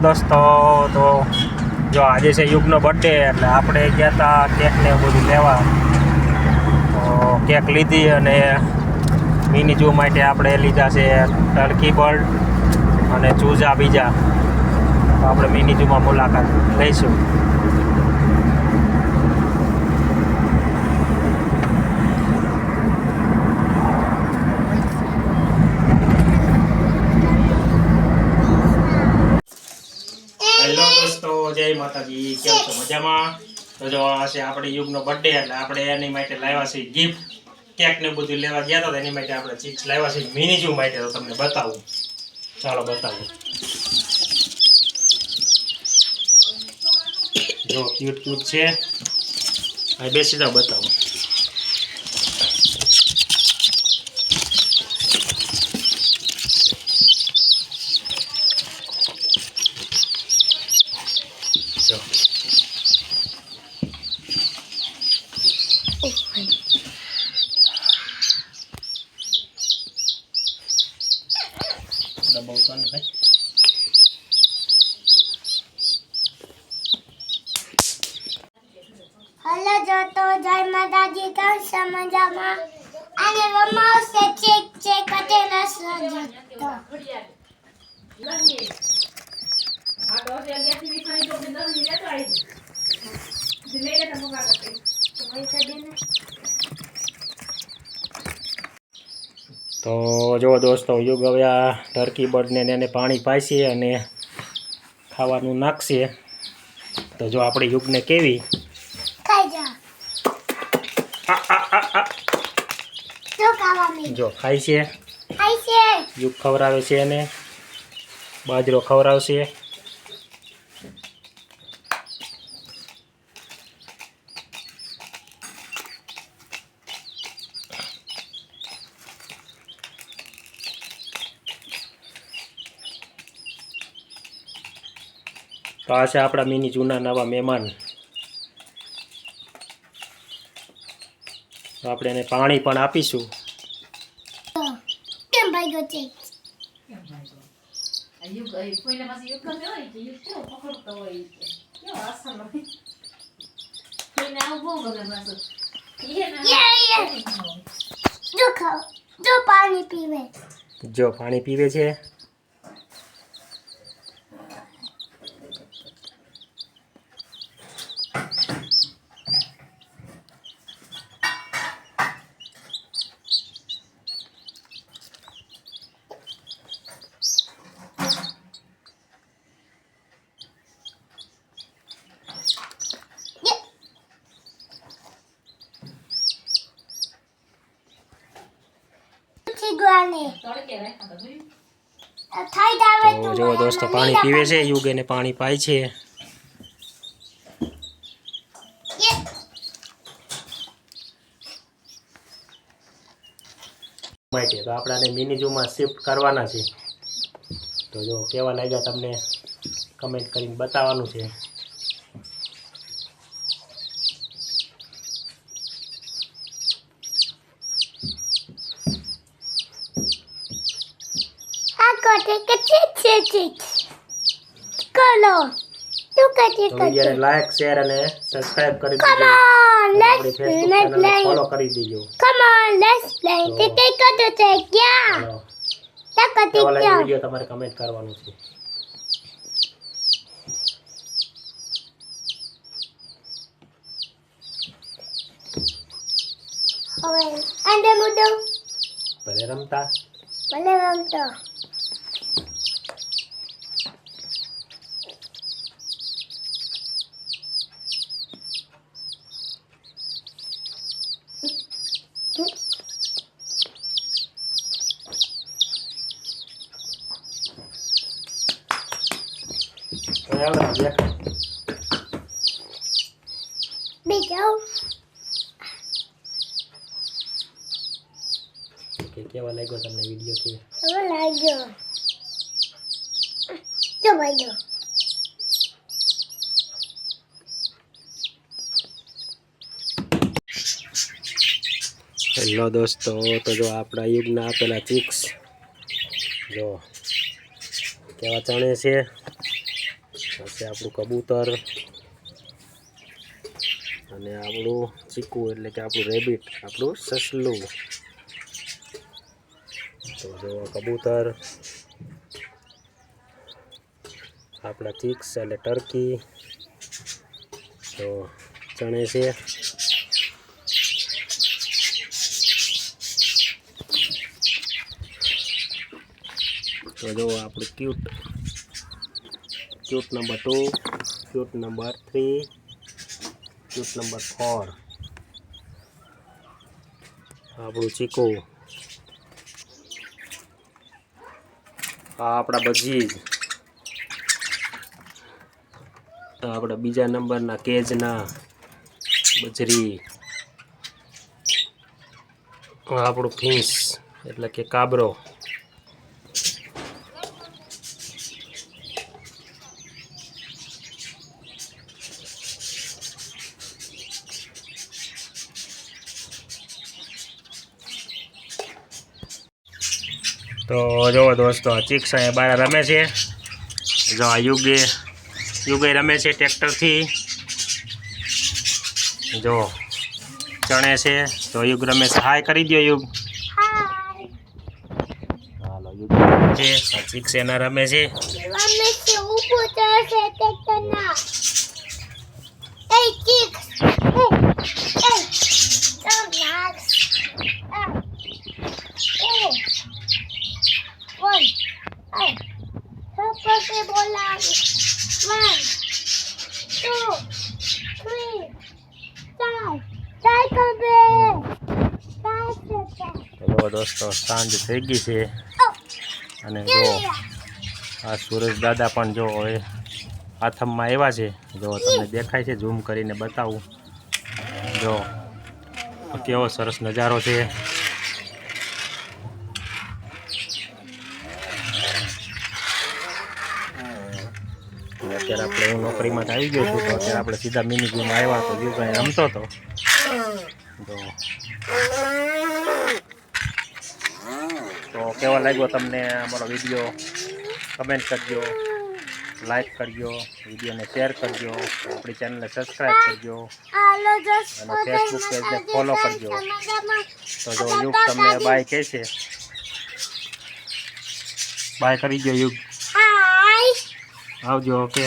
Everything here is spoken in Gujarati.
દોસ્તો, તો જો આજે છે યુગનો બર્થડે એટલે આપણે ગયા હતા કેક ને બધું લેવા. તો કેક લીધી અને મિની જૂ માટે આપણે લીધા છે ટર્કી બર્ડ અને ચૂઝા બીજા. તો આપણે મિની જૂમાં મુલાકાત લઈશું. હેલો દોસ્તો, જય માતાજી. કેમ છો? મજામાં? તો જો આ છે આપણે યુગનો બર્થડે એટલે આપણે એની માટે લાવ્યા છીએ ગિફ્ટ. કેક ને બધું લેવા ગયા હતા એની માટે આપણે ચીપ્સ લાવ્યા છીએ મિની જૂ માટે. તો તમને બતાવું, ચાલો બતાવું. જો ક્યુટ ક્યુટ છે. અહીં બેસી જાઓ, બતાવું. જો દબાવતો ને ભાઈ. હલો જોતો, જય માતાજી. કેમ છો? મજામાં? અને રમાવશે ચેક ચેક કટેલા સજતો. તો જો દોસ્તો, યુગ હવે આ ટર્કી બર્ડને એને પાણી પાઈશે અને ખાવાનું નાખશે. તો જો આપણે યુગને કેવી ખાઈ જા. જો ખાવા જો ખાય છે. ખાઈ છે. યુગ ખવડાવે છે એને બાજરો ખવડાવશે. તો આ છે આપણા મિની જૂના નવા મહેમાન. તો આપણે એને પાણી પણ આપીશું. કેમ ભાઈ ગો ચેક? જો ખાઓ. જો પાણી પીવે. જો પાણી પીવે છે. તો જો દોસ્તો, પાણી પીવે છે યુગ, એને પાણી પાય છે. માટે તો આપણાને મિની જૂમાં શિફ્ટ કરવાના છે. તો જો કેવા લાગ્યા તમને કમેન્ટ કરીને બતાવવાનું છે. તો વિડિયોને લાઈક, શેર અને સબસ્ક્રાઇબ કરી દેજો. આપણી ફેસબુક ચેનલને ફોલો કરી દેજો. કેવો લાગ્યો વિડિયો તમારે કમેન્ટ કરવાનું છે. ભલે રમતા. કેવા લાગ્યો તમને વિડિયો? કેવો લાગ્યો? જો ભાઈ હેલો દોસ્તો, તો જો આપણા યુગના આપેલા ચિક્સ જો કેવા ચણે છે. પછી આપણું કબૂતર અને આપણું ચીકુ એટલે કે આપણું રેબિટ, આપણું સસલું. તો જો કબૂતર, આપણા ચિક્સ એટલે ટર્કી, તો ચણે છે. તો જો આપણું cute number 2, cute number 3, cute number 4, આપણું ચીકુ, આ આપણા બજી, આપણા બીજા નંબરના કેજના બજરી, આપણું ફિશ એટલે કે કાબરો. તો જો દોસ્તો ચિક્સ અહીંયા બહાર રમે છે. જો આ યુગે રમે છે ટ્રેક્ટરથી. જો ચણે છે તો યુગ રમે છે. હાય કરી દો યુગ. હાલો યુગ છે, ચિક્સ એના રમે છે. તો દોસ્તો સાંજ થઈ ગઈ છે અને જો આ સુરેશ દાદા પણ જો હવે આથમમાં આવ્યા છે. જો તમને દેખાય છે, ઝૂમ કરીને બતાવું. જો કેવો સરસ નજારો છે. અત્યારે આપણે હું નોકરીમાં આવી ગયો છું, તો અત્યારે આપણે સીધા મિની ગેમમાં આવ્યા. તો વ્યૂ કાંઈ રમતો હતો. તો કેવો લાગ્યો તમને અમારો વિડીયો? કમેન્ટ કરજો, લાઈક કરજો, વિડીયોને શેર કરજો, આપણી ચેનલને સબસ્ક્રાઈબ કરજો અને ફેસબુક પેજને ફોલો કરજો. તો જો યુગ તમને બાય કહે છે, બાય કરી દો યુગ. આવજો. ઓકે.